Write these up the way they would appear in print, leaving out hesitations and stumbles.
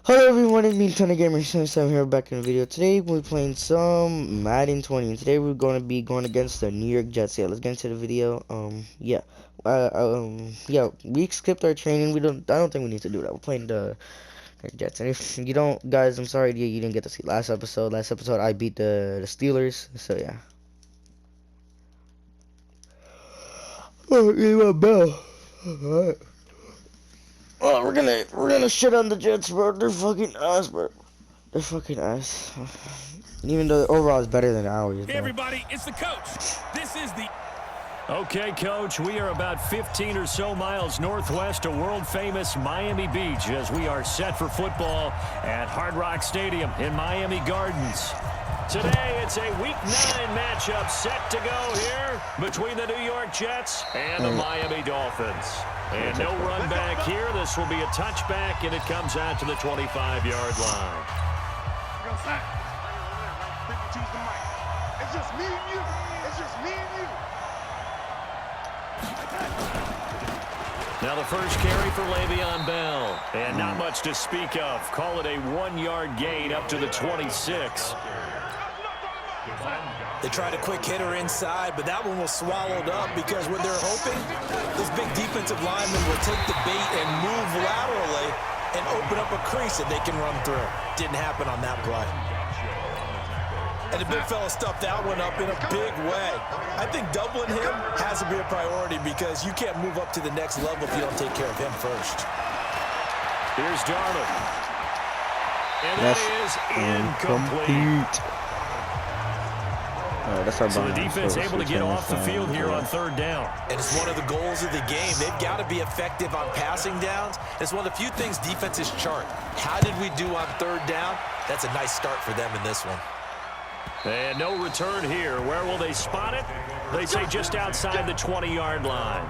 Hello everyone, it's me, TheGreenFan. I'm here back in the video. Today we're playing some Madden 20, and today we're going to be going against the New York Jets. Yeah, let's get into the video. Yeah, we skipped our training. I don't think we need to do that. We're playing the Jets, and if you don't, guys, I'm sorry you didn't get to see last episode. Last episode I beat the Steelers, so yeah. Oh, give me my bell. Alright. Oh, we're gonna shit on the Jets, bro. They're fucking ass, bro. They're fucking ass. Even though the overall is better than ours. Hey everybody, it's the coach. This is the... Okay, Coach, we are about 15 or so miles northwest of world-famous Miami Beach as we are set for football at Hard Rock Stadium in Miami Gardens. Today, it's a Week 9 matchup set to go here between the New York Jets and the Miami Dolphins. And no run back here. This will be a touchback, and it comes out to the 25-yard line. It's just me and you. It's just me and you. Now the first carry for Le'Veon Bell. And not much to speak of. Call it a 1-yard gain up to the 26. They tried a quick hitter inside, but that one was swallowed up because what they're hoping, this big defensive lineman will take the bait and move laterally and open up a crease that they can run through. Didn't happen on that play. And the big fella stuffed that one up in a big way. I think doubling him has to be a priority because you can't move up to the next level if you don't take care of him first. Here's Darnold. And that is incomplete. So the defense able to get off the field here on third down. And it's one of the goals of the game. They've got to be effective on passing downs. It's one of the few things defenses chart. How did we do on third down? That's a nice start for them in this one. And no return here. Where will they spot it? They say just outside the 20-yard line.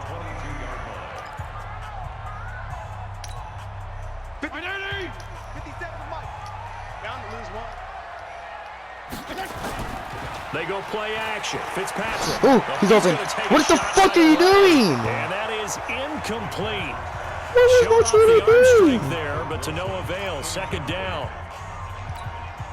They go play action. Fitzpatrick. Oh, he's open. What the fuck are you doing? And that is incomplete. What are you trying to do? There, but to no avail. Second down.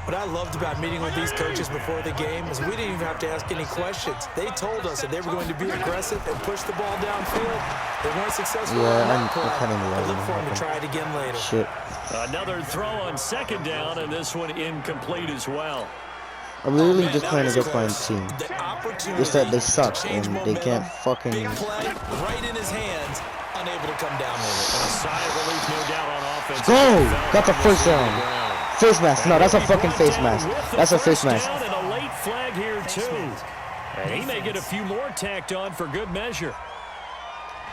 What I loved about meeting with these coaches before the game is we didn't even have to ask any questions. They told us that they were going to be aggressive and push the ball downfield. They weren't successful on that play. I look for them to try it again later. Shit. Another throw on second down, and this one incomplete as well. I'm literally just playing a good playing team. Just that they suck and they can't fucking. Big play right in his hands, unable to come down with it. A sigh of relief, no doubt, on offense. Go! Got the first down. Face mask. No, that's a fucking face mask. That's a face mask. And a late flag here too. And he may get a few more tacked on for good measure.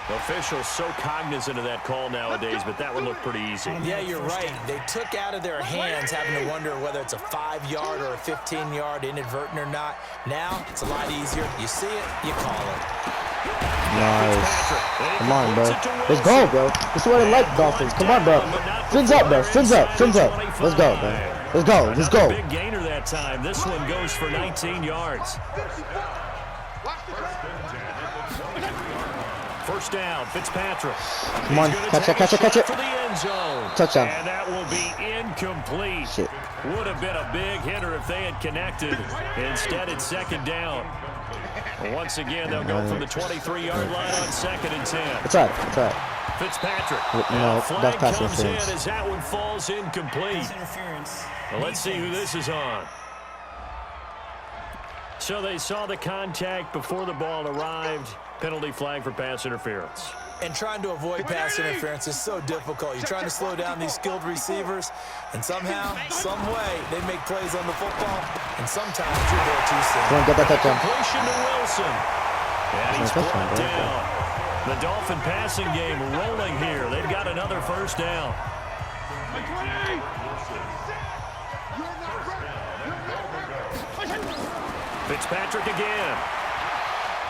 Officials so cognizant of that call nowadays, but that one looked pretty easy. Yeah, you're right. They took out of their hands having to wonder whether it's a 5-yard or a 15-yard inadvertent or not. Now, it's a lot easier. You see it, you call it. Nice. Come on, bro. Let's go, bro. This is what I like, Dolphins. Come on, bro. Fins up, bro. Fins up. Fins up. Let's go, bro. Let's go. Let's go. Big gainer that time. This one goes for 19 yards. First down, Fitzpatrick. Come on, catch it, catch it, catch it. For the end zone. Touchdown. And that will be incomplete. Shit. Would have been a big hitter if they had connected. Instead, it's second down. Once again, they'll go from the 23-yard line on 2nd and 10. It's all right. It's all right. Fitzpatrick. No, that's pass comes in interference. as that one falls incomplete. Well, let's see who this is on. So they saw the contact before the ball arrived. Penalty flag for pass interference. And trying to avoid pass interference is so difficult. You're trying to slow down these skilled receivers, and somehow, some way, they make plays on the football, and sometimes you're there too soon. Come on, get that touchdown. Completion to Wilson. And he's brought down. The Dolphin passing game rolling here. They've got another first down. Fitzpatrick again.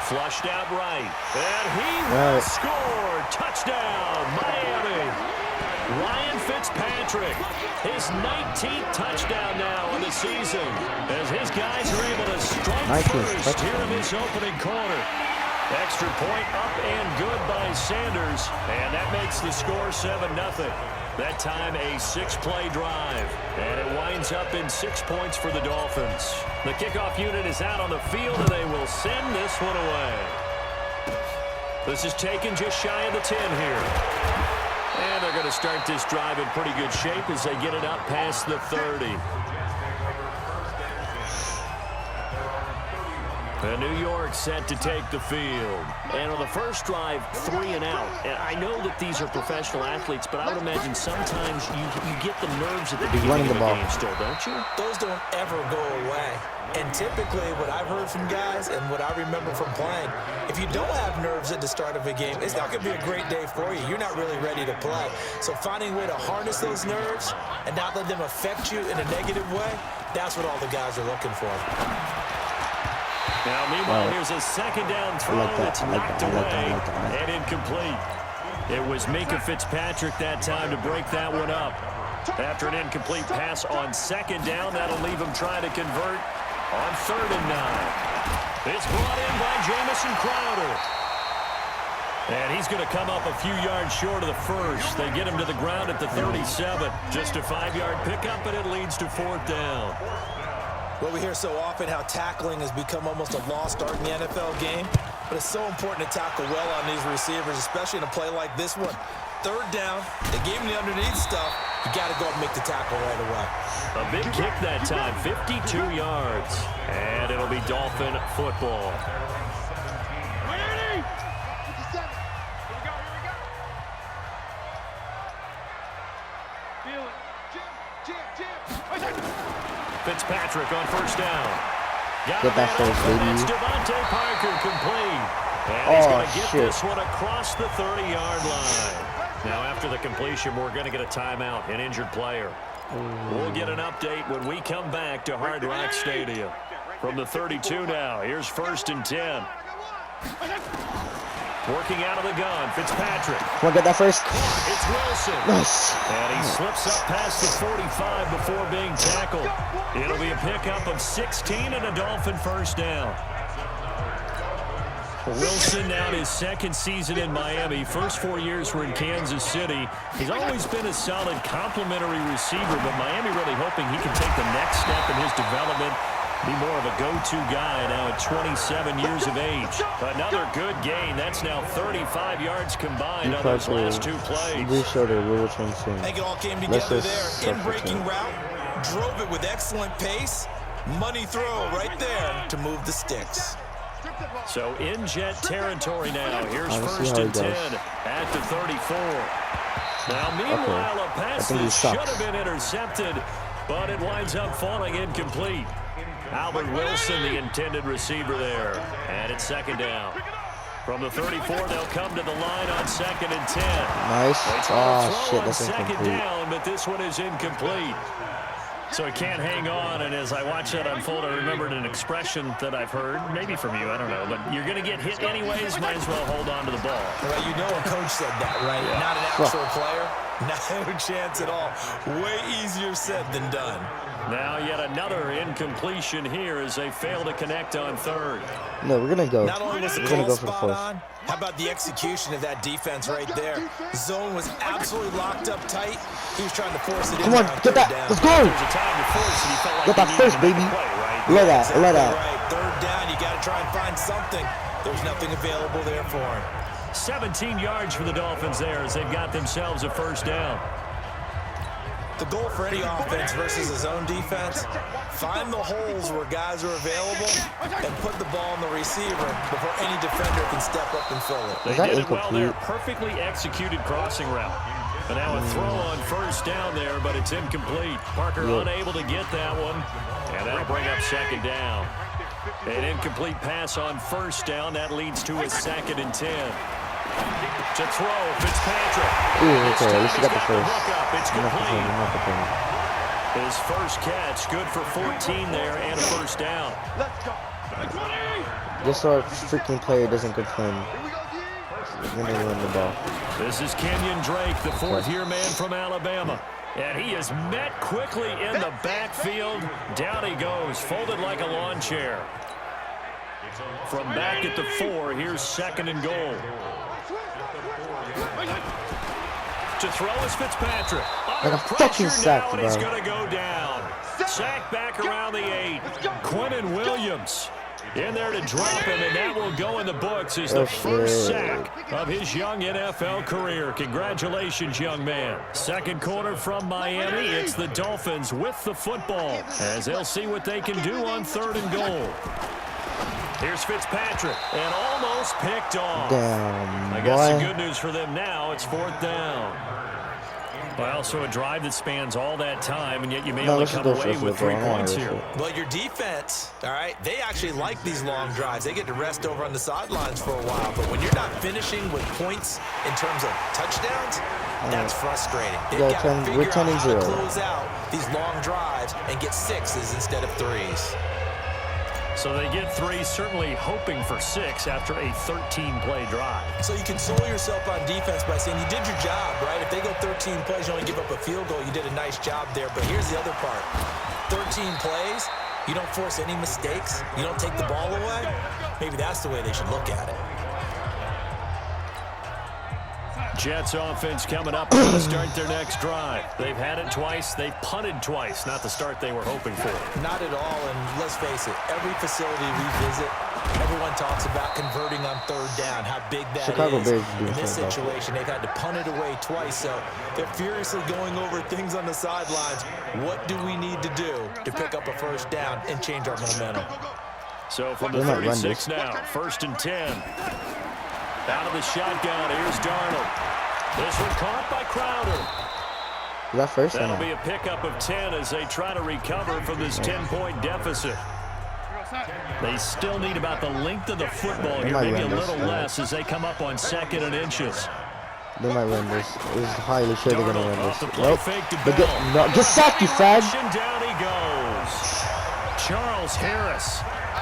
Flushed out right. And he will score. Touchdown, Miami. Ryan Fitzpatrick, his 19th touchdown now in the season, as his guys are able to strike first here in this opening quarter. Extra point up and good by Sanders, and that makes the score 7-0. That time a 6-play drive. And it winds up in 6 points for the Dolphins. The kickoff unit is out on the field, and they will send this one away. This is taken just shy of the 10 here. And they're going to start this drive in pretty good shape as they get it up past the 30. And New York set to take the field. And on the first drive, 3 and out. And I know that these are professional athletes, but I would imagine sometimes you get the nerves at the beginning of the game still, don't you? Those don't ever go away. And typically, what I've heard from guys and what I remember from playing, if you don't have nerves at the start of a game, it's not going to be a great day for you. You're not really ready to play. So finding a way to harness those nerves and not let them affect you in a negative way, that's what all the guys are looking for. Now, meanwhile, here's a second down throw that's knocked away and incomplete. It was Minkah Fitzpatrick that time to break that one up. After an incomplete pass on second down, that'll leave him trying to convert on 3rd and 9. It's brought in by Jamison Crowder. And he's going to come up a few yards short of the first. They get him to the ground at the 37. Just a 5-yard pickup, and it leads to 4th down. Well, we hear so often how tackling has become almost a lost art in the NFL game, but it's so important to tackle well on these receivers, especially in a play like this one. 3rd down, they gave him the underneath stuff. You got to go and make the tackle right away. A big kick that time, 52 yards, and it'll be Dolphin football. Fitzpatrick on 1st down. Get that first, baby. That's Devontae Parker complete. And he's going to get this one across the 30-yard line. Now, after the completion, we're going to get a timeout, an injured player. We'll get an update when we come back to Hard Rock Stadium. From the 32 now, here's 1st and 10. Working out of the gun, Fitzpatrick. Come on, get that first. It's Wilson. Nice. And he slips up past the 45 before being tackled. It'll be a pickup of 16 and a Dolphin 1st down. Wilson now in his 2nd season in Miami. First 4 years were in Kansas City. He's always been a solid complementary receiver, but Miami really hoping he can take the next step in his development, be more of a go-to guy now at 27 years of age. Another good gain. That's now 35 yards combined on those last 2 plays. I think it all came together there. In-breaking route, drove it with excellent pace. Money throw right there to move the sticks. So in jet territory now. Here's 1st and 10 at the 34. Now, meanwhile, a pass that should have been intercepted, but it winds up falling incomplete. Albert Wilson, the intended receiver there. And it's 2nd down. From the 34, they'll come to the line on 2nd and 10. Nice. Oh, shit, that's 2nd incomplete. down, but this one is incomplete. So he can't hang on, and as I watch that unfold, I remembered an expression that I've heard, maybe from you, I don't know, but you're going to get hit anyways, might as well hold on to the ball. Well, you know a coach said that, right? Yeah. Not an actual player. No chance at all. Way easier said than done. Now yet another incompletion here as they fail to connect on 3rd. No, we're going to go. Not only was the call spot on, how about the execution of that defense right there? Zone was absolutely locked up tight. He was trying to force it in. Come on, get that. Let's go. There's a time to force it. He felt like get that first, baby. Let that. Let that. Right. 3rd down, you got to try and find something. There's nothing available there for him. 17 yards for the Dolphins there as they've got themselves a 1st down. The goal for any offense versus a zone defense, find the holes where guys are available and put the ball on the receiver before any defender can step up and fill it. They did it well there. Perfectly executed crossing route. But now a throw on 1st down there, but it's incomplete. Parker unable to get that one, and that'll bring up 2nd down. An incomplete pass on 1st down. That leads to a 2nd and 10. To throw, Fitzpatrick. Ooh, okay, at least you got the first. It's complete. His first catch, good for 14 there and a 1st down. Just so our freaking player doesn't complain. We're going to win the ball. This is Kenyon Drake, the 4th-year man from Alabama. And he is met quickly in the backfield. Down he goes, folded like a lawn chair. From back at the 4, here's 2nd and goal. To throw is Fitzpatrick. Like a fucking sack, now, and bro. he's going to go down. Sack back around the 8. Quinnen Williams in there to drop him, and that will go in the books as the first sack of his young NFL career. Congratulations, young man. Second quarter from Miami. It's the Dolphins with the football as they'll see what they can do on 3rd and goal. Here's Fitzpatrick, and almost picked off. Damn, I guess the good news for them now, it's 4th down. Well, so a drive that spans all that time, and yet you may only come away with 3 points here. Well, your defense, all right, they actually like these long drives. They get to rest over on the sidelines for a while. But when you're not finishing with points in terms of touchdowns, that's frustrating. They've got to figure out how to close out these long drives and get 6s instead of 3s. So they get 3, certainly hoping for 6 after a 13-play drive. So you console yourself on defense by saying you did your job, right? If they go 13 plays, you only give up a field goal, you did a nice job there. But here's the other part. 13 plays, you don't force any mistakes, you don't take the ball away. Maybe that's the way they should look at it. Jets offense coming up to start their next drive. They've had it twice. They've punted twice. Not the start they were hoping for. Not at all, and let's face it, every facility we visit, everyone talks about converting on 3rd down, how big that is. In this situation, they've had to punt it away twice, so they're furiously going over things on the sidelines. What do we need to do to pick up a 1st down and change our momentum? So from the 36 now, 1st and 10. Out of the shotgun, here's Darnold. This one caught by Crowder. Is that first? That'll be a pickup of 10 as they try to recover from this 10-point deficit. They still need about the length of the football here, maybe a little less as they come up on 2nd and inches. They might win this. This is highly sure they're going to win this. Nope. No, get sacked, you fag. And down he goes. Charles Harris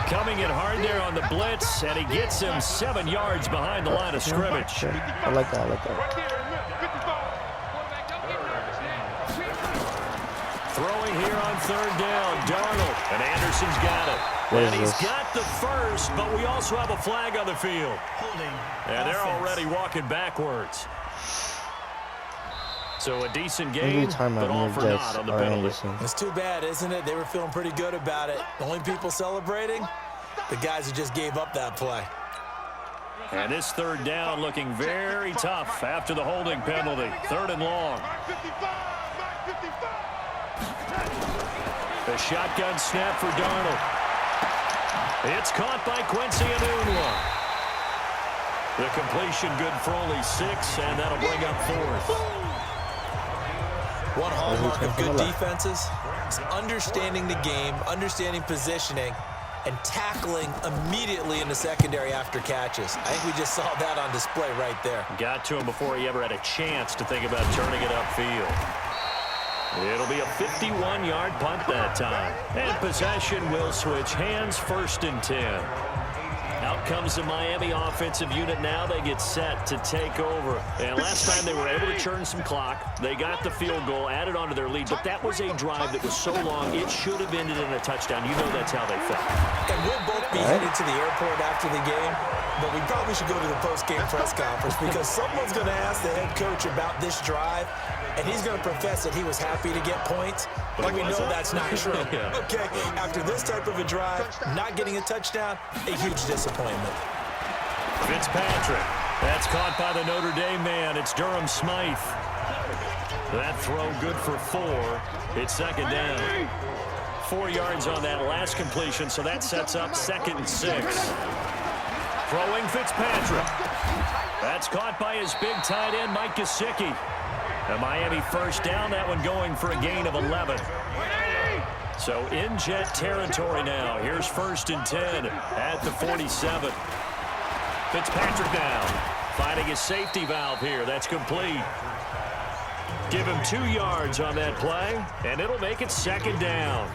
coming in hard there on the blitz, and he gets him 7 yards behind the line of scrimmage. I like that. I like that. Throwing here on 3rd down, Darnold, and Anderson's got it. And he's got the first, but we also have a flag on the field. And they're already walking backwards. So a decent game, but all for naught on the penalty. It's too bad, isn't it? They were feeling pretty good about it. The only people celebrating, the guys who just gave up that play. And this 3rd down looking very tough after the holding penalty. 3rd and long. The shotgun snap for Darnold. It's caught by Quincy Enunwa. The completion good for only 6, and that'll bring up 4th. One hallmark of good defenses is understanding the game, understanding positioning, and tackling immediately in the secondary after catches. I think we just saw that on display right there. Got to him before he ever had a chance to think about turning it upfield. It'll be a 51-yard punt that time. And possession will switch hands, 1st and 10. Out comes the Miami offensive unit now. They get set to take over. And last time they were able to churn some clock. They got the field goal, added on to their lead. But that was a drive that was so long, it should have ended in a touchdown. You know that's how they felt. And we'll both be headed to the airport after the game. But we probably should go to the post-game press conference because someone's going to ask the head coach about this drive. And he's going to profess that he was happy to get points. But we know that's not true. Okay, after this type of a drive, not getting a touchdown, a huge disappointment. Fitzpatrick. That's caught by the Notre Dame man. It's Durham Smythe. That throw good for 4. It's 2nd down. 4 yards on that last completion, so that sets up 2nd and 6. Throwing Fitzpatrick. That's caught by his big tight end, Mike Gesicki. A Miami 1st down, that one going for a gain of 11. So in Jet territory now. Here's 1st and 10 at the 47. Fitzpatrick now finding his safety valve here. That's complete. Give him 2 yards on that play, and it'll make it 2nd down.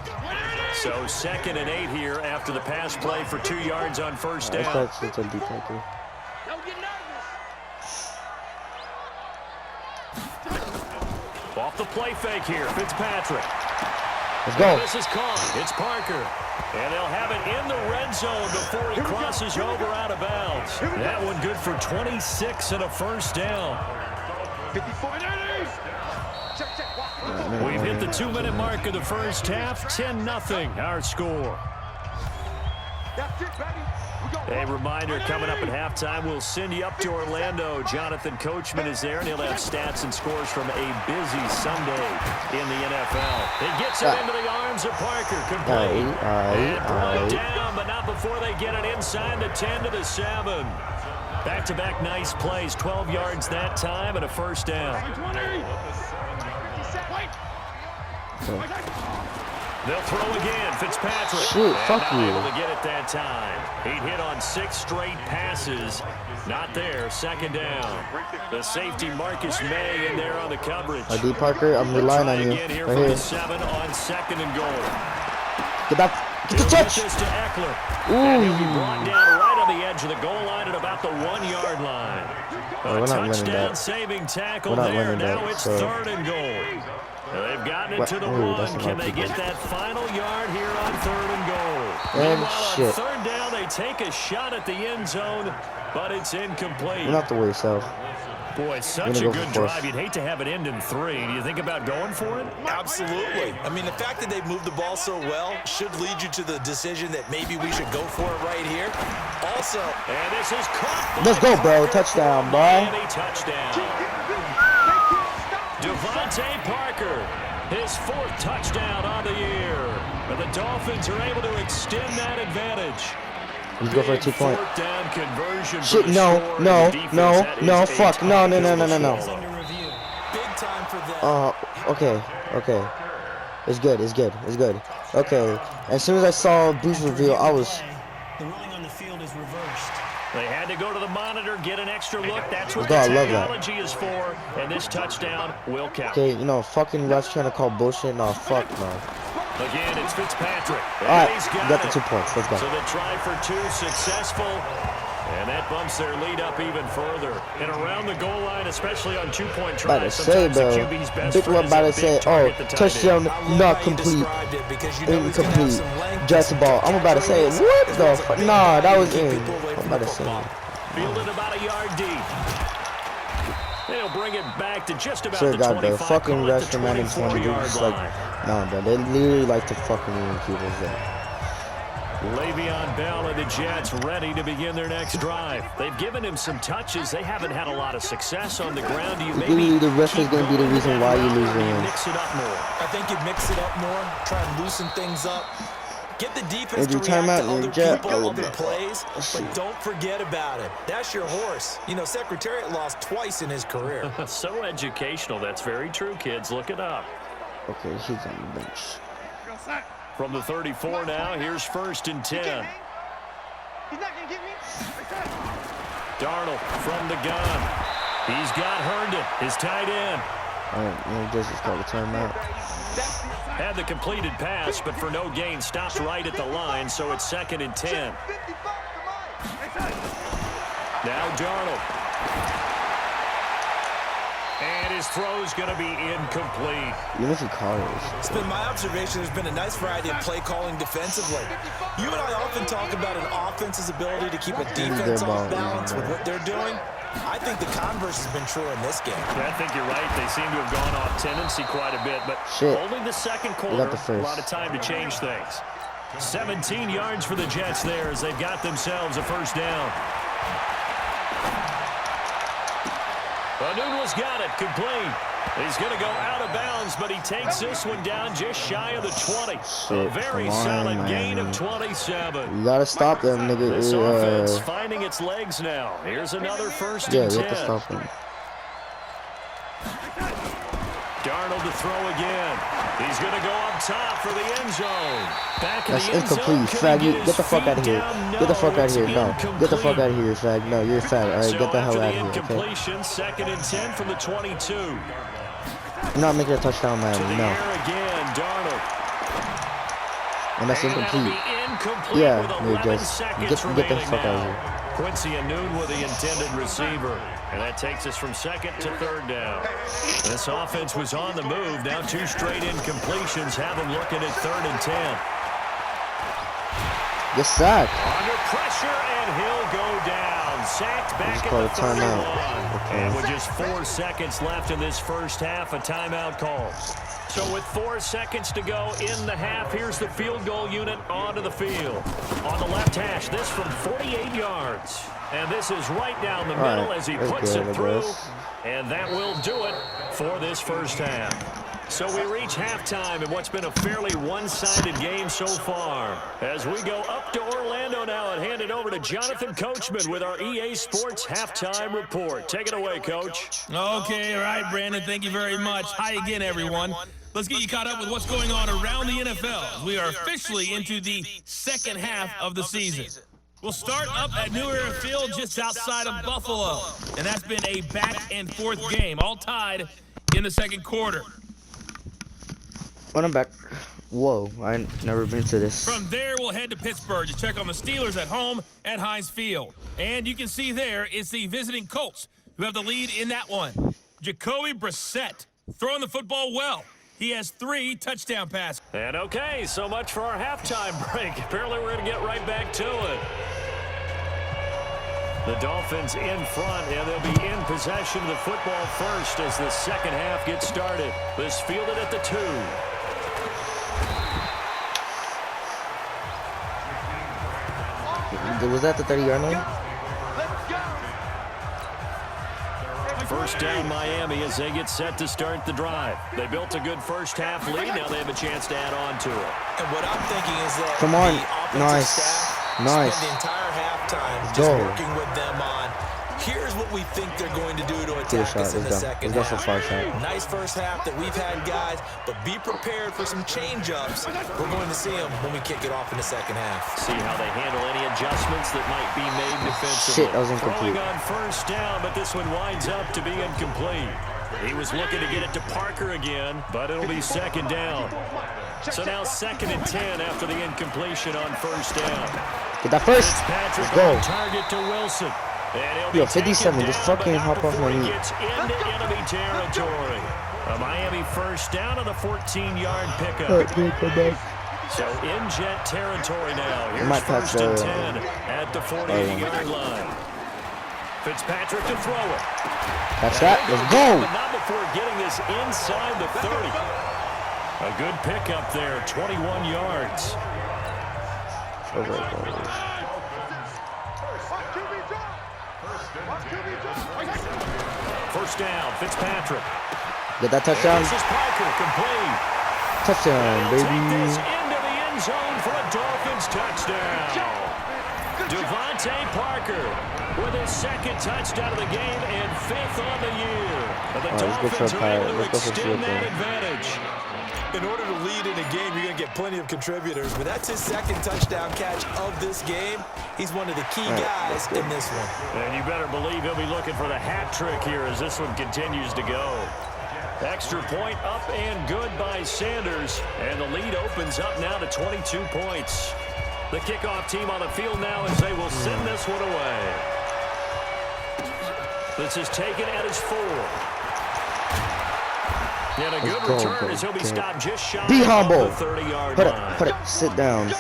So 2nd and 8 here after the pass play for 2 yards on 1st down. That's a deep tackle. Off the play fake here, Fitzpatrick. Let's go. This is caught. It's Parker. And they'll have it in the red zone before he crosses over out of bounds. That one good for 26 and a 1st down. We've hit the 2-minute mark of the first half. 10-0 our score. A reminder, coming up at halftime, we'll send you up to Orlando. Jonathan Coachman is there, and he'll have stats and scores from a busy Sunday in the NFL. He gets it into the arms of Parker. Complete. And brought down, but not before they get it inside the 10 to the 7. Back-to-back nice plays. 12 yards that time and a first down. They'll throw again. Fitzpatrick. Shit, fuck you. Able to get it that time. He'd hit on 6 straight passes. Not there. Second down. The safety Marcus May in there on the coverage. D. Parker, I'm relying on you. Again here Right from here. the 7 on 2nd and goal. Get back. Get the touch. This to Eckler. And he'll be brought down right on the edge of the goal line at about the 1-yard line. We're A not winning touchdown that. saving tackle We're not there. winning that, Now it's so. 3rd and goal. They've gotten it to the Ooh, 1. Can they get that final yard here on 3rd and goal? And Meanwhile, shit. on 3rd down, they take a shot at the end zone, but it's incomplete. You don't have to worry yourself. Boy, such a go good for drive. You'd hate to have it end in 3. Do you think about going for it? Absolutely. I mean, the fact that they've moved the ball so well should lead you to the decision that maybe we should go for it right here. Also, And this is caught. Let's go, bro. Touchdown, boy. Miami touchdown. Devontae Parker, his 4th touchdown on the year. But the Dolphins are able to extend that advantage. Let's go for a 2-point. 4th down conversion. Shit, for the no, score. no, The defense, no, that is no, a fuck, no, tough no, no, no, no, no. pistol big time for them. Okay. It's good, it's good, it's good. Okay, as soon as I saw boost reveal, I was... The ruling on the field is reversed. They had to go to the monitor, get an extra look. That's what God, the I love that. technology is for, and this touchdown will count. Okay, you know, fucking refs trying to call bullshit. No, fuck no. Again, it's Fitzpatrick. And Alright, he's we got the it. 2 points. Let's go. So the try for 2 successful, and that bumps their lead up even further. And around the goal line, especially on 2-point About to tries, say, sometimes the bro. QB's best Big friend one is about a to big say, target, oh, the tight touchdown end. I love not how you complete. described it because you know he's gonna have Incomplete. some length. Just ball. I'm about to say, what the fuck? Nah, that was in. I'm about to say. Fielded about a yard deep. They'll bring it back to just about Sure the got the 25. fucking call it refs the from Madden 20. They're 24-yard just like, line. nah, bro. They literally like to fucking ruin people's day. Le'Veon Bell and the Jets ready to begin their next drive. They've given him some touches. They haven't had a lot of success on the ground. Do you maybe Literally, the ref is keep going to be the going reason that why you route, lose or the do you win. mix it up more? I think you mix it up more, try and loosen things up. Get the defense to Andrew, react timeout, to other and Jet. people, Oh, other bro. plays, but don't forget about it. That's your horse. You know, Secretariat lost twice in his career. So educational. That's very true, kids. Look it up. Okay, he's on the bench. From the 34 now, here's 1st and 10. He's not gonna get me. Darnold from the gun. He's got Herndon, his tight end. Alright, now this is called a timeout. Had the completed pass, but for no gain, stops right at the line, so it's 2nd and 10. Now Darnold. And his throw's going to be incomplete. Even if he caught it. It's been my observation there's been a nice variety of play calling defensively. You and I often talk about an offense's ability to keep a defense off balance with what they're doing. I think the converse has been true in this game. I think you're right. They seem to have gone off tendency quite a bit, but Shit. only the second quarter. got the first. A lot of time to change things. 17 yards for the Jets there as they've got themselves a first down. Anunwa's got it, complete. He's going to go out of bounds, but he takes this one down just shy of the 20. Shit, A very come on, solid man. gain of 27. You gotta stop them, nigga. This offense finding its legs now. Here's another 1st Yeah, and you 10. have to stop them. Darnold to throw again. He's going to go up top for the end zone. Back in That's the end incomplete, zone. fag. Could he Get the his fuck out of feet here. down? Get the fuck out of it's here. No. Get the fuck incomplete. out of here, fag. No, you're fat. Alright, So get the hell after out the of here, okay? incompletion, 2nd and 10 from the 22. You're not making a touchdown, man. To the No. air again, Darnold. And that's And that'll incomplete. be incomplete Yeah, with you're 11 just seconds get the remaining fuck out of now. here. Quincy Anun with the intended receiver. And that takes us from 2nd to 3rd down. This offense was on the move. Now 2 straight incompletions have them looking at 3rd and 10. Get sacked. Under pressure, and he'll go down. Sacked back Just at call the a timeout. 31. Okay. And with just 4 seconds left in this first half, a timeout call. So with 4 seconds to go in the half, here's the field goal unit onto the field. On the left hash, this from 48 yards. And this is right down the middle as he puts it through. And that will do it for this first half. So we reach halftime in what's been a fairly one-sided game so far. As we go up to Orlando now and hand it over to Jonathan Coachman with our EA Sports Halftime Report. Take it away, Coach. Okay, all right, Brandon. Thank you very much. Hi again, everyone. Let's get you caught up with what's going on around the NFL. We are officially into the second half of the season. We'll start up at New Era Field just outside of Buffalo. And that's been a back-and-forth game, all tied in the second quarter. When I'm back. Whoa, I never been to this. From there, we'll head to Pittsburgh to check on the Steelers at home at Heinz Field. And you can see there it's the visiting Colts who have the lead in that one. Jacoby Brissett throwing the football well. He has 3 touchdown passes. And okay, so much for our halftime break. Apparently we're going to get right back to it. The Dolphins in front, and they'll be in possession of the football first as the second half gets started. This fielded at the 2. Was that the 30-yard line? First down Miami as they get set to start the drive. They built a good first half lead. Now they have a chance to add on to it. And what I'm thinking is that Come on. the offensive Nice. staff Nice. spend the entire halftime Let's just go. working with them on here's what we think they're going to do to Good attack shot. us in the Let's go. second Let's go half. for far shot. Nice first half that we've had, guys, but be prepared for some change-ups. We're going to see them when we kick it off in the second half. See how they handle any adjustments that might be made defensively. Shit, that was incomplete. Throwing on first down, but this one winds up to be incomplete. He was looking to get it to Parker again, but it'll be second down. So now 2nd and 10 after the incompletion on first down. Get that first. Fitzpatrick Let's go. on target to Wilson. And he'll be Yo, 57, taken just down, fucking but not hop off before my he knee. gets into enemy territory. A Miami first down on the 14-yard pickup. So in jet territory now. Here's Might pass first and the- 10 at the 48-yard line. Fitzpatrick to throw it. That's that. Let's go. But not before getting this inside the 30. A good pickup there, 21 yards. First down, Fitzpatrick. Get that touchdown. This is Parker, complete. Touchdown, Take this baby. into the end zone for a Dolphins touchdown. Devontae Parker with his 2nd touchdown of the game and 5th on the year. And the Let's go for Dolphins a are able pilot. to Let's go for extend field that goal. advantage. In order to lead in a game, you're going to get plenty of contributors, but that's his 2nd touchdown catch of this game. He's one of the key guys in this one. And you better believe he'll be looking for the hat trick here as this one continues to go. Extra point up and good by Sanders, and the lead opens up now to 22 points. The kickoff team on the field now as they will send this one away. This is taken at his 4. And a good Let's go, return as he'll be bro. stopped just shy Be of humble. the 30-yard Put line. it. Put it. Sit down.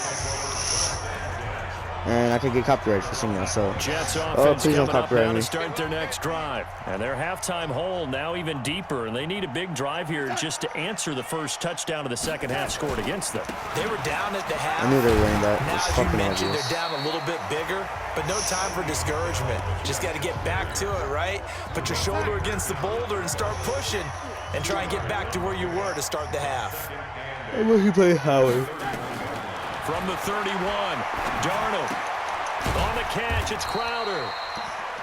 And I could get copyright for singing that, so. Jets Oh, offense please don't coming up copyright now me. to start their next drive. And their halftime hole now even deeper, and they need a big drive here just to answer the first touchdown of the second half scored against them. They were down at the half. I knew they were running that. Now, It's as you fucking mentioned, obvious. they're down a little bit bigger, but no time for discouragement. Just got to get back to it, right? Put your shoulder against the boulder and start pushing and try and get back to where you were to start the half. How about he play Howard? From the 31, Darnold. On the catch, it's Crowder.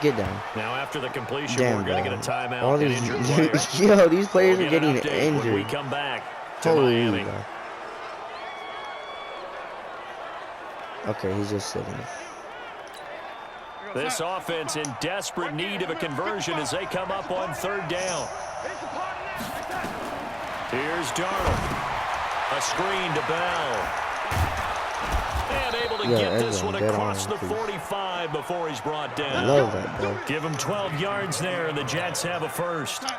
Get down. Now after the completion, Damn, we're going to bro. get a timeout. All An these, injured player. yo, these players We'll are get an getting update when we injured. come back to Holy Miami. God. Okay, he's just sitting. This offense in desperate need of a conversion as they come up on 3rd down. Here's Darnold. A screen to Bell. And able to get this one across the 45 before he's brought I down. love that, bro. Give him 12 yards there, and the Jets have a first. Check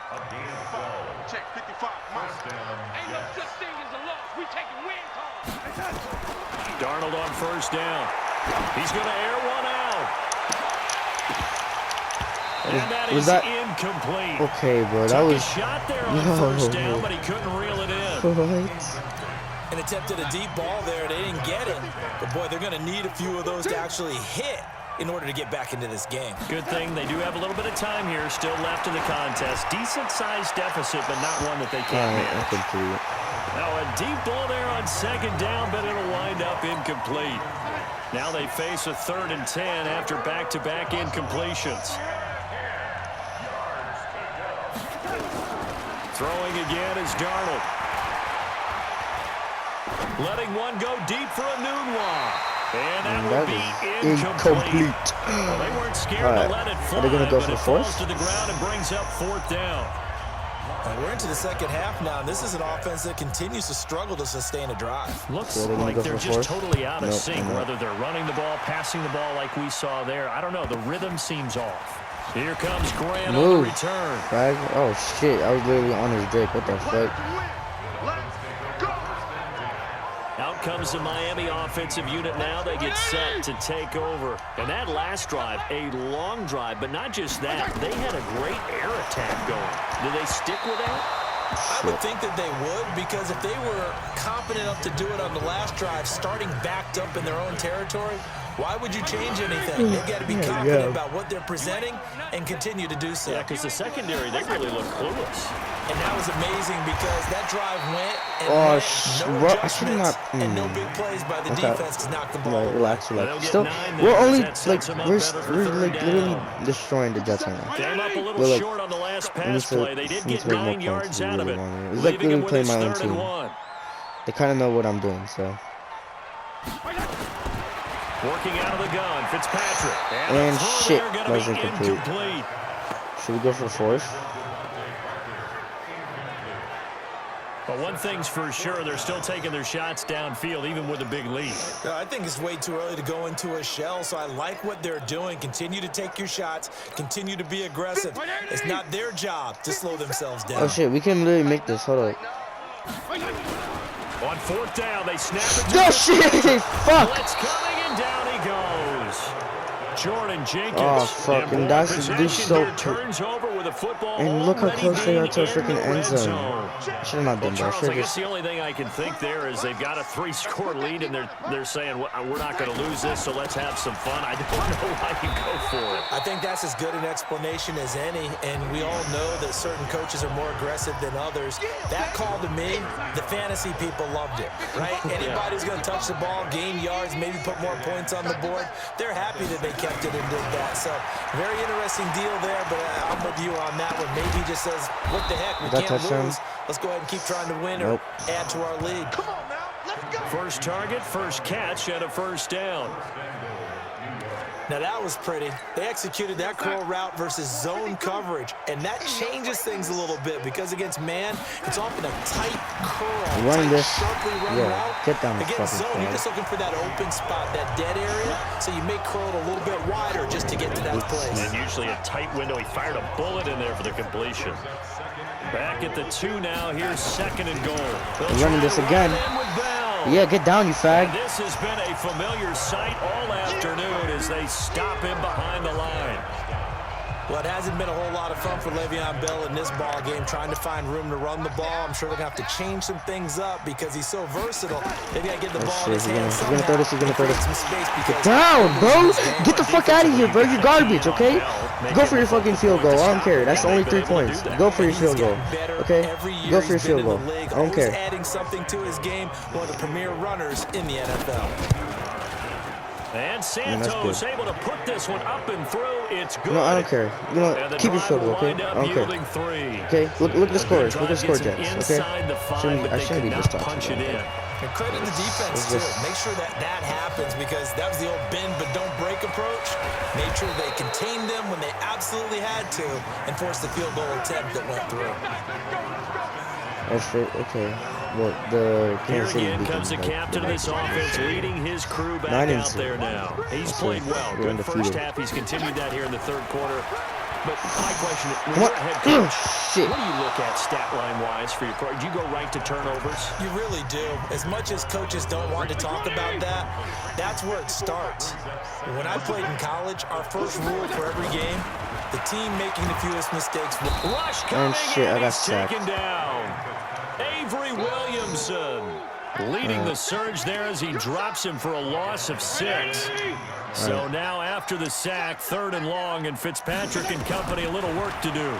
55. Ain't no such thing as a loss. We taking win calls. Darnold on first down. He's going to air one out. And that Was is that incomplete. okay, bro? That Took a was shot there on first down, but he couldn't reel it in. what? And attempted a deep ball there. They didn't get it. But, boy, they're going to need a few of those to actually hit in order to get back into this game. Good thing they do have a little bit of time here still left in the contest. Decent-sized deficit, but not one that they can't manage. Now a deep ball there on second down, but it'll wind up incomplete. Now they face a 3rd and 10 after back-to-back incompletions. Throwing again is Darnold. Letting one go deep for a noon one. And that will be incomplete. Well, they weren't scared to let it fly, Are they gonna go but for it fourth? falls to the ground and brings up 4th down. And we're into the second half now. This is an offense that continues to struggle to sustain a drive. Looks So they're gonna like go they're for just fourth? totally out of Nope, sync, they're not. whether they're running the ball, passing the ball like we saw there. I don't know. The rhythm seems off. Here comes Grant on the Move. return. Flag? Oh shit! I was literally on his dick. What the fuck? Out comes the Miami offensive unit now. They get set to take over. And that last drive, a long drive, but not just that. They had a great air attack going. Do they stick with that? I would think that they would, because if they were confident enough to do it on the last drive, starting backed up in their own territory, why would you change anything? They've got to be confident about what they're presenting and continue to do so. Yeah, because the secondary, they really look clueless. And that was amazing because that drive went and Oh, no I should adjustments not. and no big plays by the defense to knock the ball away. Relax. They'll get Still, 9 we're there, only as that like sets them up we're better for like 3rd literally down. destroying the Jets right now. Came up a little We're, like, short on the last we pass need to- play. They did we need get to make more 9 points yards if we out of really it, want to. It's like leaving him literally with playing his my own 3rd and team. 1. They kind of know what I'm doing, so. Working out of the gun, Fitzpatrick. And the throw shit, there gonna that was be incomplete. Should we go for fourth? But one thing's for sure, they're still taking their shots downfield, even with a big lead. No, I think it's way too early to go into a shell, so I like what they're doing. Continue to take your shots. Continue to be aggressive. It's not their job to slow themselves down. Oh shit, we can literally make this. Hold up. On 4th down, they snap it to No shit! Fuck! Blitz coming, and down he goes. Jordan Jenkins. Oh, fuck, and that's just so here, turns over with a football. And look how already close they are to a being in freaking the end red zone. Should have not Well, done that. Charles, Should I have guess just. the only thing I can think there is they've got a 3-score lead, and they're saying, well, we're not going to lose this, so let's have some fun. I don't know why you go for it. I think that's as good an explanation as any, and we all know that certain coaches are more aggressive than others. That call to me, the fantasy people loved it, right? Anybody who's going to touch the ball, gain yards, maybe put more points on the board, they're happy that they kept it and did that. So very interesting deal there, but I'm with you on that one. Maybe he just says, what the heck, we That can't touchdown? lose. Let's go ahead and keep trying to win or add to our lead. Come on now, let's go. First target, first catch, and a 1st down. Now that was pretty. They executed that curl route versus zone coverage, and that changes things a little bit because against man, it's often a tight curl, Running tight, this. sharply run Yeah, route. get down the Against fucking zone, you're flag. just looking for that open spot, that dead area, so you may curl it a little bit wider just to get to that place. And usually a tight window. He fired a bullet in there for the completion. Back at the 2 now. Here's 2nd and goal. They'll Running try this to again. run it in with Bell. Yeah, get down, you fag. This has been a familiar sight all afternoon as they stop him behind the line. Well, it hasn't been a whole lot of fun for Le'Veon Bell in this ball game, trying to find room to run the ball. I'm sure they're going to have to change some things up because he's so versatile. They got to get the ball in his hands He's gonna throw this, he's gonna throw this. Some space because Down, bro! Get the fuck out of here, bro. You're garbage, okay? Go for your fucking field goal. I don't care. That's only 3 points. Go for your field goal. Okay? Go for your field goal. I don't care. Adding something to his game, one of the premier runners in the NFL. And Santos able to put this one up and through. It's good. No, I don't care. You know, And the keep your drive field goal, will okay? wind up I don't care. yielding 3. Okay? Look at the scores. Look at the score, Drive Jets. gets Okay? inside the 5, Shouldn't be, but I they shouldn't be could this not tough. punch it in. And credit the defense, It's too. just- Make sure that happens because that was the old bend but don't break approach. Made sure they contained them when they absolutely had to and forced the field goal attempt that went through. That's straight. Okay. Well, the Here Kansas City again beat comes the them, captain of this offense, leading his crew back 9 and out 2. there now. He's played well. We're Good first undefeated. half. He's continued that here in the 3rd quarter. But my question is, when Come you're on. a head coach, Shit. what do you look at stat line-wise for your quarter? Do you go right to turnovers? You really do. As much as coaches don't want to talk about that, that's where it starts. When I played in college, our first rule for every game The team making the fewest mistakes. Rush coming shit, I in. got He's sacked. taken down. Avery Williamson leading the surge there as he drops him for a loss of 6. So now after the sack, 3rd and long, and Fitzpatrick and company a little work to do.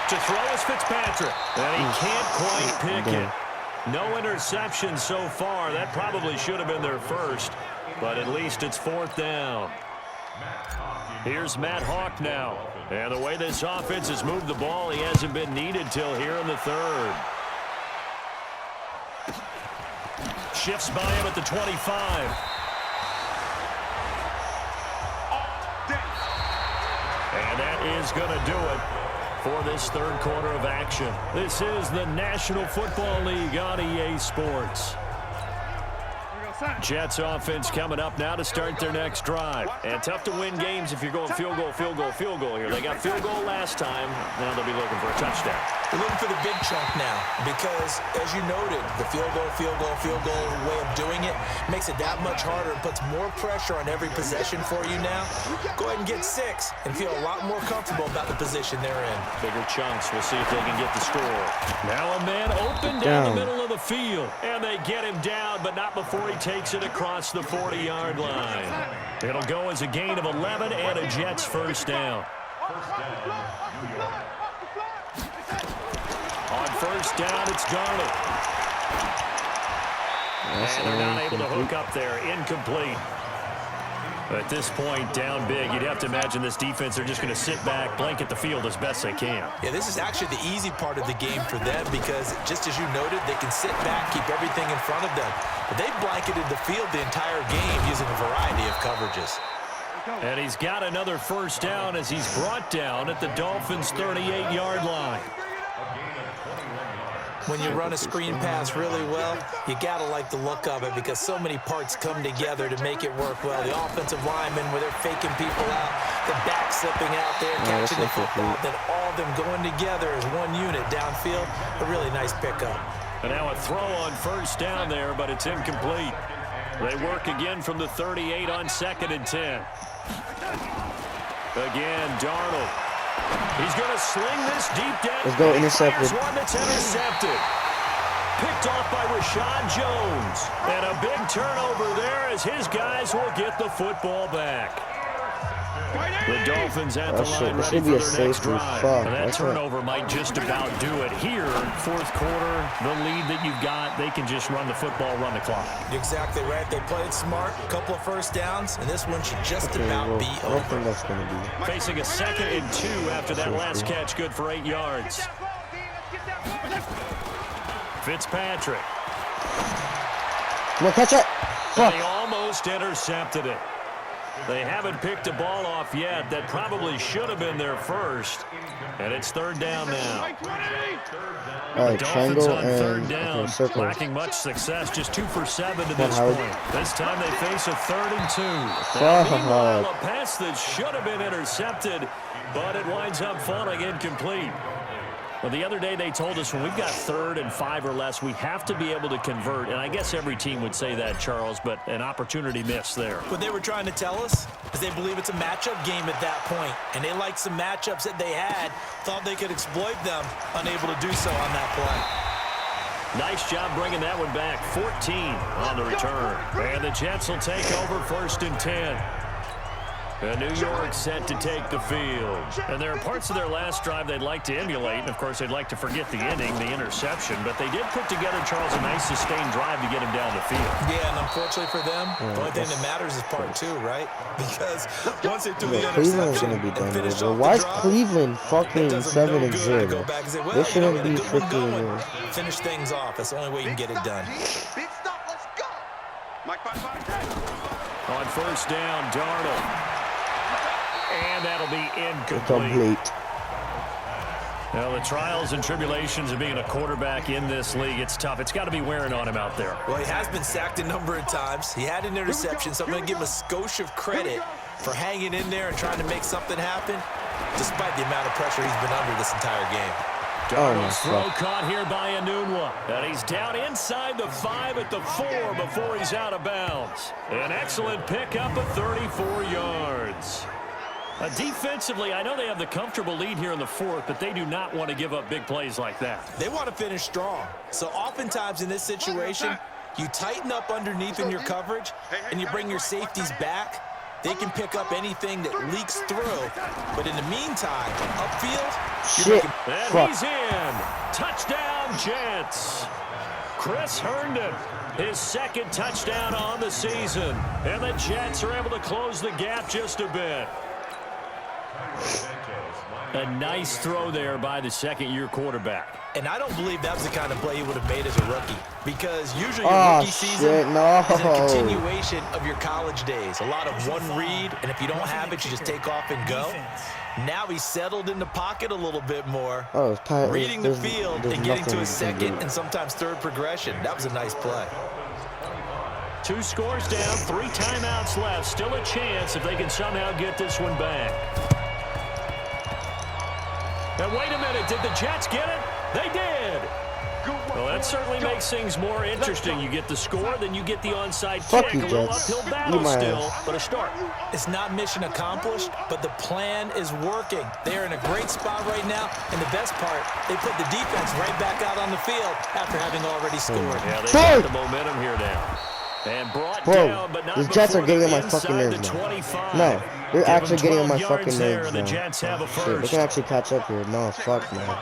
To throw is Fitzpatrick, and he can't quite pick it. No interception so far. That probably should have been their first, but at least it's 4th down. Here's Matt Hawk now. And the way this offense has moved the ball, he hasn't been needed till here in the 3rd. Shifts by him at the 25. And that is going to do it for this 3rd quarter of action. This is the National Football League on EA Sports. Jets offense coming up now to start their next drive. And tough to win games if you're going field goal, field goal, field goal here. They got field goal last time. Now they'll be looking for a touchdown. They're looking for the big chunk now because, as you noted, the field goal way of doing it makes it that much harder and puts more pressure on every possession for you now. Go ahead and get 6 and feel a lot more comfortable about the position they're in. Bigger chunks. We'll see if they can get the score. Now a man open down the middle of the field. And they get him down, but not before he takes it across the 40-yard line. It'll go as a gain of 11 and a Jets first down. On first down, it's Darnold. And they're not able to hook up there. Incomplete. At this point, down big, you'd have to imagine this defense, they're just going to sit back, blanket the field as best they can. Yeah, this is actually the easy part of the game for them because, just as you noted, they can sit back, keep everything in front of them. But they blanketed the field the entire game using a variety of coverages. And he's got another first down as he's brought down at the Dolphins' 38-yard line. When you run a screen pass really well, you got to like the look of it because so many parts come together to make it work well. The offensive linemen, where they're faking people out, the back slipping out there, catching the football, then all of them going together as one unit downfield. A really nice pickup. And now a throw on first down there, but it's incomplete. They work again from the 38 on 2nd and 10. Again, Darnold. He's going to sling this deep down. Let's go, intercepted. One that's intercepted. Picked off by Rashad Jones. And a big turnover there as his guys will get the football back. The Dolphins at the line ready for their next drive. And that turnover might just about do it here. 4th quarter, the lead that you've got, they can just run the football, run the clock. You're exactly right. They played smart, a couple of first downs, and this one should just about be over. I think that's going to be. Facing a 2nd and 2 after that last catch, good for 8 yards. Fitzpatrick. Come on, catch it. And he almost intercepted it. They haven't picked a ball off yet. That probably should have been their first. And it's 3rd down now. All right, Dolphins triangle on and 3rd down, circle. lacking much success. Just 2 for 7 to this point. This time they face a 3rd and 2. Meanwhile, a pass that should have been intercepted, but it winds up falling incomplete. Well, the other day they told us when we've got 3rd and 5 or less, we have to be able to convert. And I guess every team would say that, Charles, but an opportunity missed there. What they were trying to tell us is they believe it's a matchup game at that point. And they liked some matchups that they had, thought they could exploit them, unable to do so on that play. Nice job bringing that one back. 14 on the return. And the Jets will take over 1st and 10. And New York set to take the field. And there are parts of their last drive they'd like to emulate. And, of course, they'd like to forget the ending, the interception. But they did put together, Charles, a nice sustained drive to get him down the field. Yeah, and unfortunately for them, the only thing that matters is part 2, right? Because once they threw the interception going to be done and finished with. off Why is the drive, Cleveland fucking 7-0? They shouldn't be we're 15-0. Finish things off. That's the only way you can get it done. Big stop, let's go. Mike, On first down, Darnold. And that'll be incomplete. Complete. Well, the trials and tribulations of being a quarterback in this league, it's tough. It's got to be wearing on him out there. Well, he has been sacked a number of times. He had an interception, so I'm going to give him a skosh of credit for hanging in there and trying to make something happen, despite the amount of pressure he's been under this entire game. Darnold's throw caught here by Anunwa. And he's down inside the 5 at the 4 before he's out of bounds. An excellent pickup of 34 yards. Defensively, I know they have the comfortable lead here in the fourth, but they do not want to give up big plays like that. They want to finish strong. So oftentimes in this situation, you tighten up underneath in your coverage, and you bring your safeties back. They can pick up anything that leaks through. But in the meantime, upfield, Shit. And he's in. Touchdown, Jets. Chris Herndon, his second touchdown on the season. And the Jets are able to close the gap just a bit. A nice throw there by the second-year quarterback. And I don't believe that was the kind of play he would have made as a rookie. Because usually your rookie season is a continuation of your college days. A lot of one read, and if you don't have it, you just take off and go. Now he's settled in the pocket a little bit more. Reading the field and getting to his second and sometimes third progression. That was a nice play. 2 scores down, 3 timeouts left. Still a chance if they can somehow get this one back. And wait a minute, did the Jets get it? They did. Well, that certainly makes things more interesting. You get the score, then you get the onside kick. You, a little Jets. uphill battle still, but a start. It's not mission accomplished, but the plan is working. They're in a great spot right now, and the best part, they put the defense right back out on the field after having already scored. Yeah, they got the momentum here now. And brought down, but not these Jets are getting on my inside fucking nerves the now. 25. No, they're Give actually them getting on 12 my fucking yards there, nerves and the now. Jets have a Shit, they first. can actually catch up here. No, fuck, man.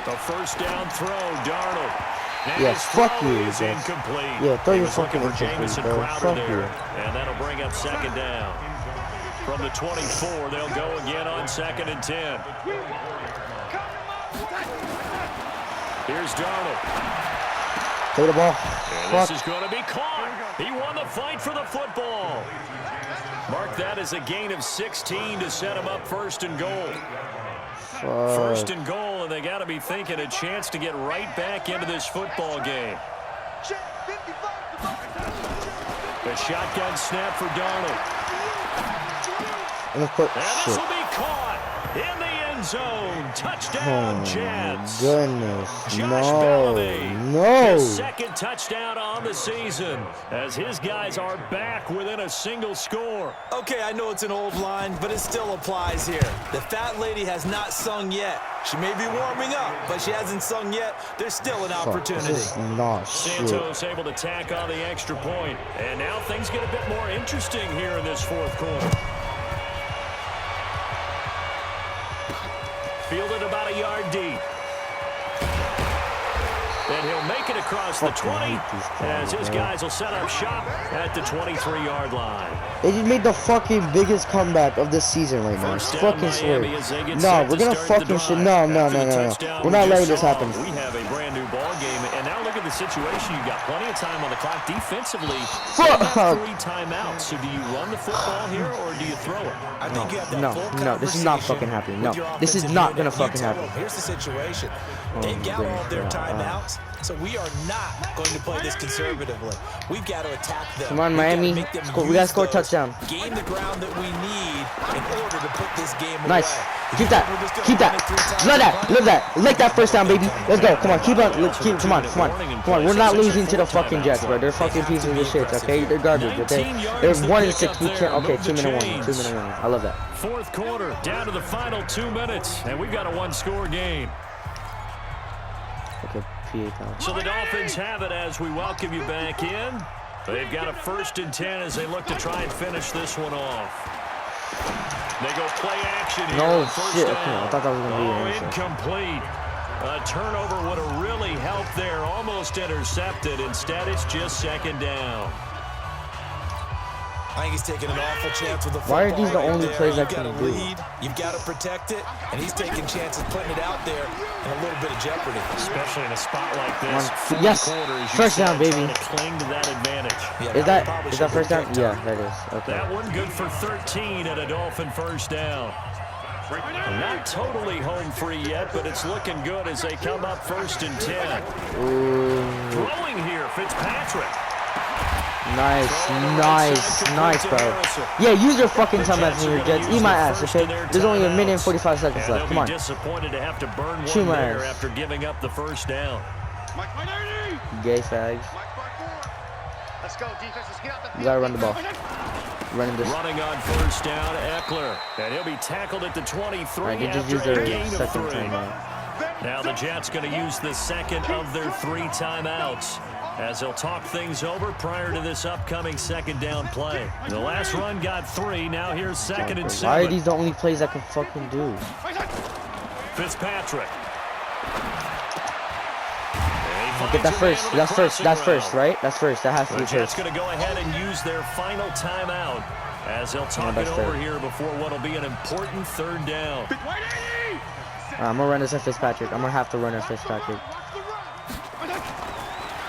A first down throw, Darnold. And Yeah, his fuck throw you, is Jets. incomplete. Yeah, throw He your was looking fucking for incomplete, Jamison bro. Crowder Fuck there. you. And that'll bring up second down. From the 24, they'll go again on 2nd and 10. Here's Darnold. Take the ball. And this is going to be caught. He won the fight for the football. Mark that as a gain of 16 to set him up 1st and goal. First and goal, and they got to be thinking a chance to get right back into this football game. The shotgun snap for Darnold. And this will be caught in the end zone. Touchdown, Jets. Goodness. Josh No. Bellamy, No. his second touchdown on the season as his guys are back within a single score. Okay, I know it's an old line, but it still applies here. The fat lady has not sung yet. She may be warming up, but she hasn't sung yet. There's still an opportunity. This is not shit. Santos able to tack on the extra point. And now things get a bit more interesting here in this 4th quarter. Fielded about a yard deep. And he'll make it across the 20 as his guys will set up shop at the 23-yard line. They just made the fucking biggest comeback of this season right now. It's fucking swear. No, we're gonna fucking shit. No. We're not letting this happen. We have a brand new ball game, and now look at the situation. You've got plenty of time on the clock defensively. You have 3 timeouts. So do you run the football here or do you throw it? I think you have that full No, this is not fucking happening. No, this is not gonna fucking happen. Here's the situation. They've got all of their timeouts, so we are not going to play this conservatively. We've got to attack them. Come on, Miami. We gotta score a touchdown. Gain the ground that we need in order to put this game away. Nice. Keep that. Keep that. Love that. Love that. Lick that first down, baby. Let's go. Come on. Keep on. Come on. Come on. We're not losing to the fucking Jets, bro. They're fucking pieces of shit, okay? They're garbage, okay? They're 1-6. We can't. Okay, 2-minute warning. 2-minute warning. I love that. 4th quarter, down to the final 2 minutes, and we've got a 1-score game. Okay, PA time. So the Dolphins have it as we welcome you back in. They've got a 1st and 10 as they look to try and finish this one off. They go play action here. No on first shit. down. Okay, I thought that was gonna be an Incomplete. A turnover would have really helped there. Almost intercepted. Instead, it's just 2nd down. I think he's taking an awful chance with the football. Why are these the only plays I You've got can to do? lead. You've got to protect it, and he's taking chances putting it out there in a little bit of jeopardy. Especially in a spot like this. Yes. First down, baby. Trying to cling to that advantage. Yeah, Is that first down? Yeah, that is. Okay. That one good for 13 and a Dolphin first down. Not totally home free yet, but it's looking good as they come up 1st and 10. Throwing here, Fitzpatrick. Nice, bro. Yeah, use your fucking timeouts in your Jets. Eat my ass, okay? There's only 1 minute and 45 seconds left. Come on. Disappointed to have to burn Shoot one my there ass. after giving up the first down. Gay fags. You gotta run the ball. Running this. Running on first down, Eckler. And he'll be tackled at the 23 Right, they just after used a their gain of second 3. timeout. Now the Jets going to use the second of their 3 timeouts as they'll talk things over prior to this upcoming second down play. The last run got 3. Now here's 2nd and 7. Why are these the only plays I can fucking do? Fitzpatrick. Get that first. That's first, right? That's first. That has to be The Jets first. going to go ahead and use their final timeout as they'll talk it over here before what'll be an important 3rd down. I'm gonna run this at Fitzpatrick. I'm gonna have to run at Fitzpatrick.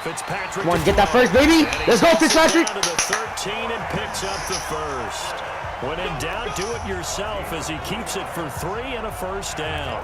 Fitzpatrick. Come on, get that first, baby. Let's go, Fitzpatrick. Down to the 13 and picks up the first. When in doubt, do it yourself as he keeps it for 3 and a first down.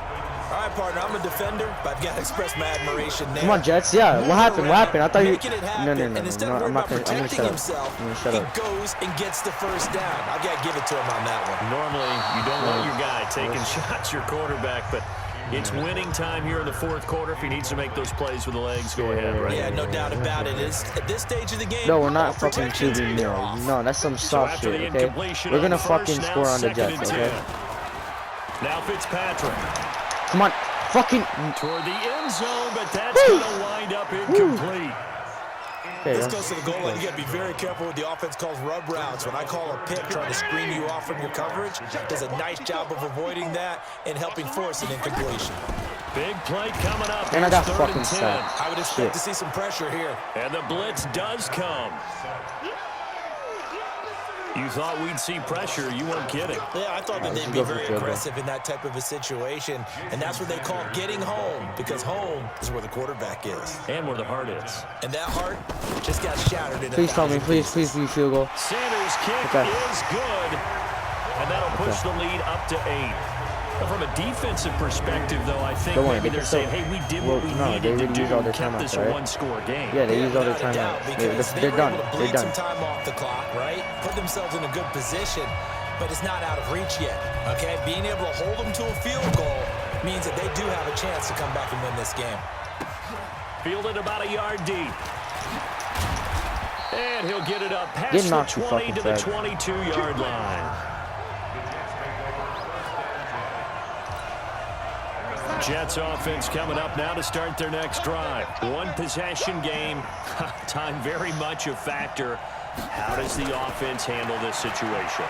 All right, partner, I'm a defender, but I've got to express my admiration there. Come on, Jets. Yeah, what happened? What happened? I thought you. Making it happen, No. and instead of I'm worrying not about gonna. I'm gonna protecting shut up. himself, I'm gonna shut he up. goes and gets the first down. I've got to give it to him on that one. Normally, you don't want your guy taking shots, your quarterback, but it's winning time here in the 4th quarter. If he needs to make those plays with the legs, go ahead, right? Yeah, no doubt about it. At this stage of the game, No, we're not all fucking protection's QB paid nil. off. No, that's some So soft after the shit, okay? incompletion We're on gonna the fucking first, score now on the 2nd Jets, and okay? 10. Now Fitzpatrick. Come on, fucking. Toward the end zone, but that's going to wind up incomplete. Okay, This goes to the goal line. You got to be very careful with the offense calls rub routes. When I call a pick trying to screen you off from your coverage, does a nice job of avoiding that and helping force an incompletion. Big play coming up. And I got Here's 3rd fucking and 10. sacked. I would expect to see some pressure here. And the blitz does come. You thought we'd see pressure. You weren't kidding. Yeah, I thought that they'd be very aggressive in that type of a situation, and that's what they call getting home, because home is where the quarterback is. And where the heart is. And that heart just got shattered in Please tell me, 1,000 please, pieces. field goal. Sanders' kick Okay. is good. And that'll push the lead up to 8. But from a defensive perspective, though, I think Don't worry, maybe they they're can saying, still- hey, we did well, what we no, they needed to already do. used all their Kept timeouts, this a right? one-score game. Yeah, they used all their Without a doubt, timeouts. because They're they were done. able to They're bleed some done. time off the clock, right? Put themselves in a good position, but it's not out of reach yet, okay? Being able to hold them to a field goal means that they do have a chance to come back and win this game. Fielded about a yard deep. And he'll get it up past Get the knocked, you 20 to the fucking 22-yard line. Jets offense coming up now to start their next drive. One possession game. Time very much a factor. How does the offense handle this situation?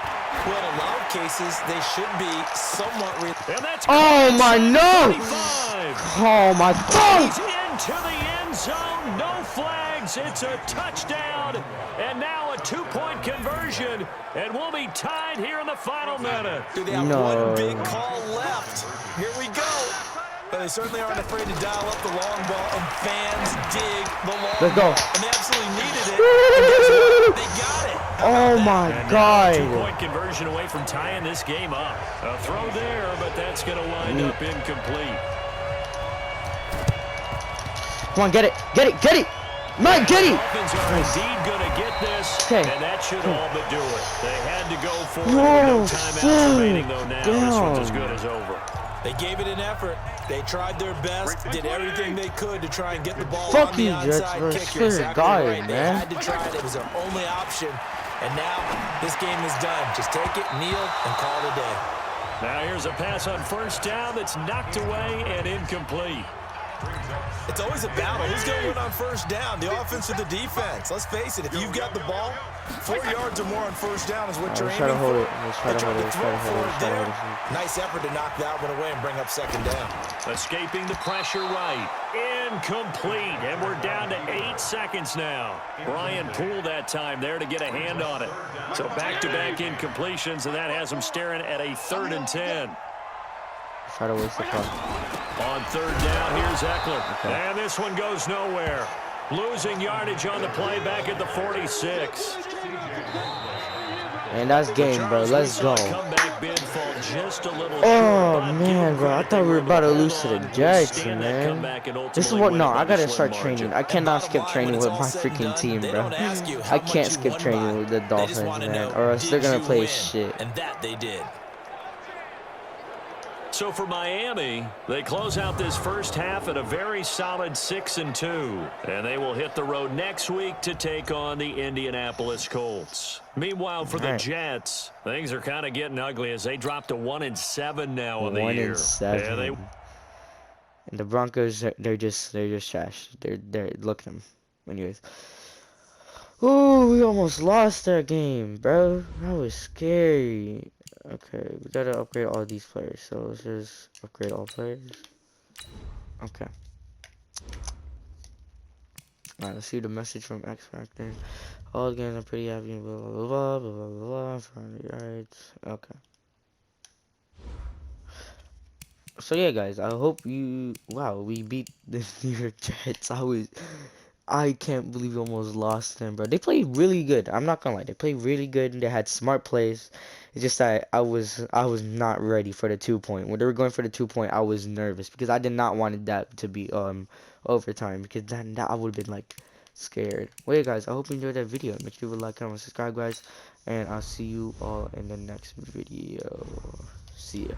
Well, in a lot of cases, they should be somewhat... And that's Oh my no! 25. Oh my He's god! into the end zone. No flags. It's a touchdown. And now a 2-point conversion. And we'll be tied here in the final minute. They have No. one big call left. Here we go. But they certainly aren't afraid to dial up the long ball, and fans dig the long Let's go. ball. And they absolutely needed it. And guess what? They got it. Oh my And now a god! 2-point conversion away from tying this game up. A throw there, but that's going to wind up incomplete. Come on, get it! Get it! Get it! Man, get it! Dolphins are indeed going to get this, Okay. and that should all but do it. They had to go for it. Whoa, No timeouts remaining, though, now. This one's as damn. good as over. They gave it an effort. They tried their best, did everything they could to try and get the ball Fuck on the you, Jets, onside bro. kick. You're exactly God, right. They man. had to try it. It was their only option. And now this game is done. Just take it, kneel, and call it a day. Now here's a pass on first down that's knocked away and incomplete. It's always a battle. Who's going to win on first down, the offense or the defense? Let's face it, if you've got the ball, 4 yards or more on first down is what you're Let's aiming try to hold for. it. Let's try They to hold tried it. Let's try to hold it. Let's try to hold it. Nice effort to knock that one away and bring up second down. Escaping the pressure right. Incomplete. And we're down to 8 seconds now. Brian Poole that time there to get a hand on it. So back-to-back incompletions, and that has them staring at a 3rd and 10. Try to waste the clock. On third down, here's Eckler. And this one goes nowhere. Losing yardage on the play back at the 46. And that's game, bro. Let's go. Comeback bid fall just a little Oh short. man, bro. I thought we were about to lose to the Jets, man. This is what? No, I gotta start training. I cannot skip training with my freaking team, bro. I can't skip training with the Dolphins, man, or else they're gonna play shit. And that they did. So for Miami, they close out this first half at a very solid 6-2. And they will hit the road next week to take on the Indianapolis Colts. Meanwhile, for the Jets, things are kind of getting ugly as they drop to 1-7 now on the year. 1-7. And the Broncos, they're just trash. They're look at them. Anyways. Ooh, we almost lost that game, bro. That was scary. Okay, we gotta upgrade all these players. So let's just upgrade all players. Okay. Alright, let's see the message from X Factor. All games I'm pretty happy. Blah blah blah blah blah blah. 400 yards. Okay. So yeah, guys, I hope you. Wow, we beat the New York Jets. I can't believe we almost lost them, bro. They played really good. I'm not gonna lie, they played really good and they had smart plays. It's just that I was not ready for the 2-point. When they were going for the 2-point, I was nervous because I did not want that to be overtime, because then that I would have been like scared. Well, yeah, guys, I hope you enjoyed that video. Make sure you like, comment, subscribe, guys, and I'll see you all in the next video. See ya.